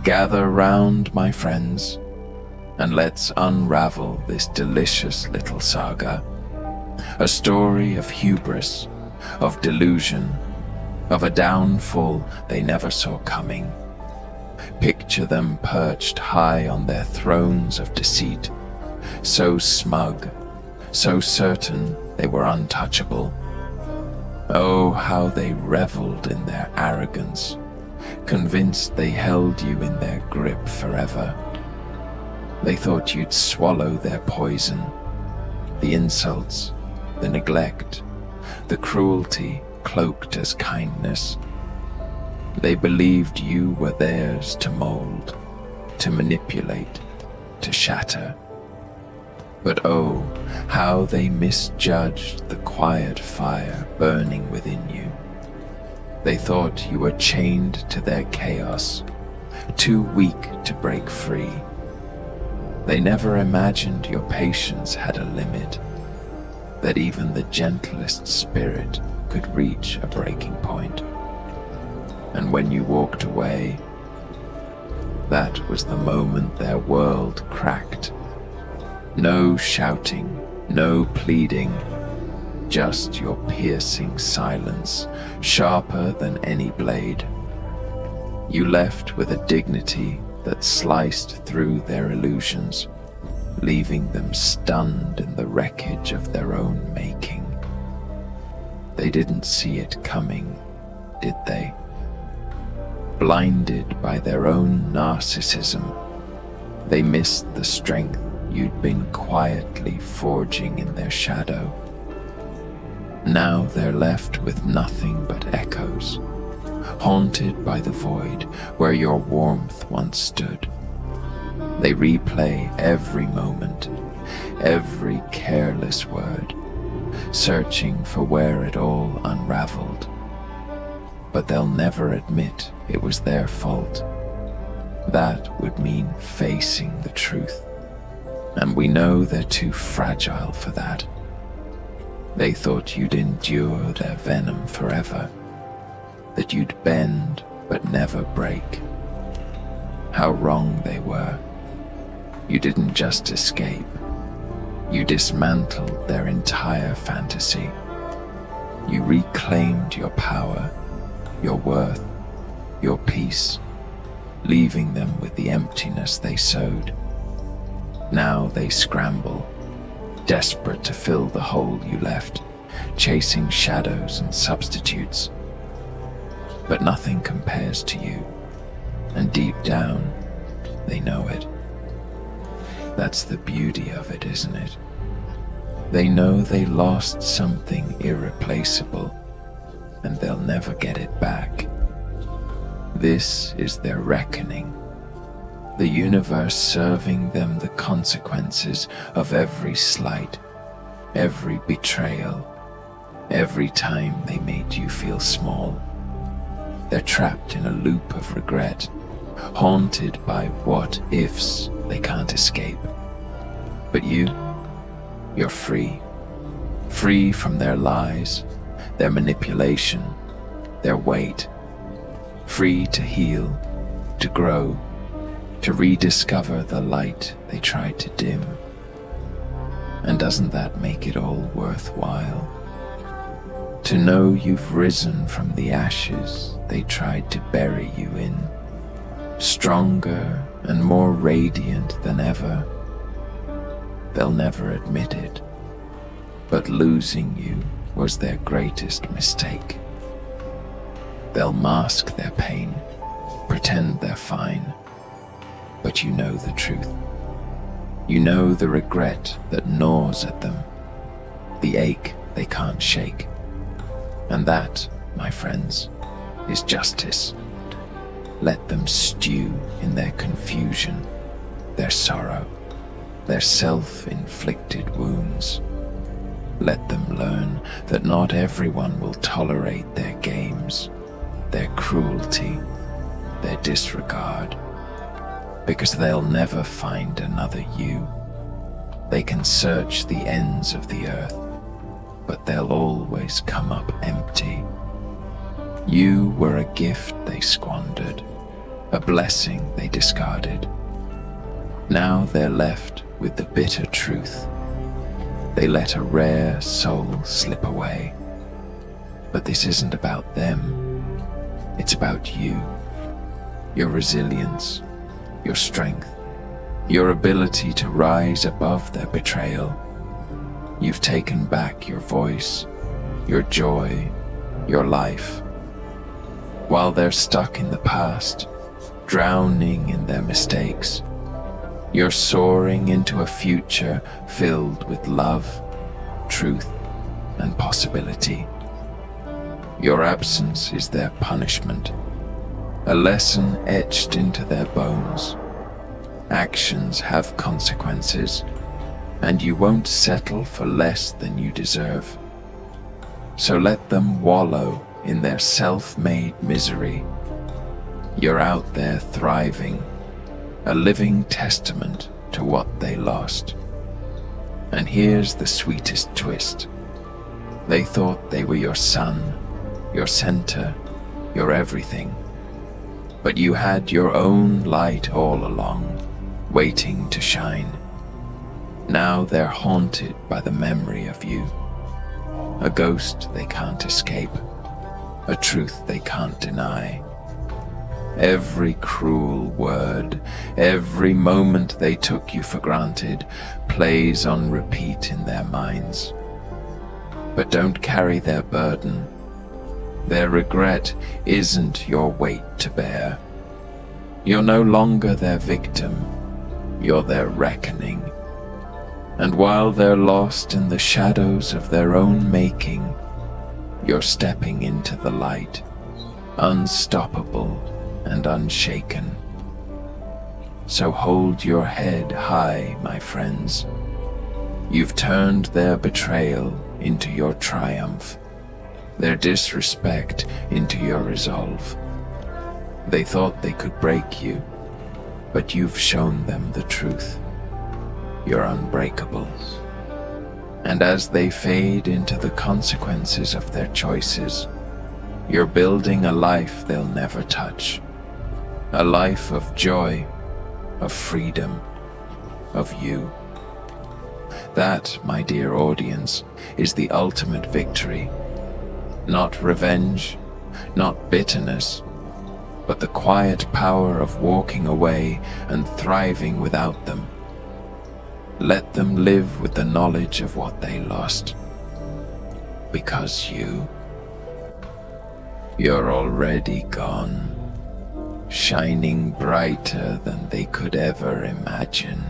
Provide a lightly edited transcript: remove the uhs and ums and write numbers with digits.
Gather round, my friends, and let's unravel this delicious little saga. A story of hubris, of delusion, of a downfall they never saw coming. Picture them perched high on their thrones of deceit, so smug, so certain they were untouchable. Oh, how they reveled in their arrogance, convinced they held you in their grip forever. They thought you'd swallow their poison, the insults, the neglect, the cruelty cloaked as kindness. They believed you were theirs to mold, to manipulate, to shatter. But oh, how they misjudged the quiet fire burning within you. They thought you were chained to their chaos, too weak to break free. They never imagined your patience had a limit, that even the gentlest spirit could reach a breaking point. And when you walked away, that was the moment their world cracked. No shouting, no pleading, just your piercing silence, sharper than any blade. You left with a dignity that sliced through their illusions, leaving them stunned in the wreckage of their own making. They didn't see it coming, did they? Blinded by their own narcissism, they missed the strength you'd been quietly forging in their shadow. Now they're left with nothing but echoes, haunted by the void where your warmth once stood. They replay every moment, every careless word, searching for where it all unraveled. But they'll never admit it was their fault. That would mean facing the truth, and we know they're too fragile for that. They thought you'd endure their venom forever, that you'd bend but never break. How wrong they were. You didn't just escape, you dismantled their entire fantasy. You reclaimed your power, your worth, your peace, leaving them with the emptiness they sowed. Now they scramble, desperate to fill the hole you left, chasing shadows and substitutes. But nothing compares to you, and deep down, they know it. That's the beauty of it, isn't it? They know they lost something irreplaceable, and they'll never get it back. This is their reckoning, the universe serving them the consequences of every slight, every betrayal, every time they made you feel small. They're trapped in a loop of regret, haunted by what-ifs they can't escape. But you're free. Free from their lies, their manipulation, their weight. Free to heal, to grow, to rediscover the light they tried to dim. And doesn't that make it all worthwhile? To know you've risen from the ashes they tried to bury you in, stronger and more radiant than ever. They'll never admit it, but losing you was their greatest mistake. They'll mask their pain, pretend they're fine, but you know the truth. You know the regret that gnaws at them, the ache they can't shake. And that, my friends, is justice. Let them stew in their confusion, their sorrow, their self-inflicted wounds. Let them learn that not everyone will tolerate their games, their cruelty, their disregard, because they'll never find another you. They can search the ends of the earth, but they'll always come up empty. You were a gift they squandered, a blessing they discarded. Now they're left with the bitter truth. They let a rare soul slip away. But this isn't about them. It's about you. Your resilience, your strength, your ability to rise above their betrayal. You've taken back your voice, your joy, your life. While they're stuck in the past, drowning in their mistakes, you're soaring into a future filled with love, truth, and possibility. Your absence is their punishment, a lesson etched into their bones. Actions have consequences, and you won't settle for less than you deserve. So let them wallow in their self-made misery. You're out there thriving, a living testament to what they lost. And here's the sweetest twist. They thought they were your sun, your center, your everything. But you had your own light all along, waiting to shine. Now they're haunted by the memory of you. A ghost they can't escape, a truth they can't deny. Every cruel word, every moment they took you for granted, plays on repeat in their minds. But don't carry their burden. Their regret isn't your weight to bear. You're no longer their victim, you're their reckoning. And while they're lost in the shadows of their own making, you're stepping into the light, unstoppable and unshaken. So hold your head high, my friends. You've turned their betrayal into your triumph, their disrespect into your resolve. They thought they could break you, but you've shown them the truth. You're unbreakable. And as they fade into the consequences of their choices, you're building a life they'll never touch. A life of joy, of freedom, of you. That, my dear audience, is the ultimate victory. Not revenge, not bitterness, but the quiet power of walking away and thriving without them. Let them live with the knowledge of what they lost. Because you're already gone, shining brighter than they could ever imagine.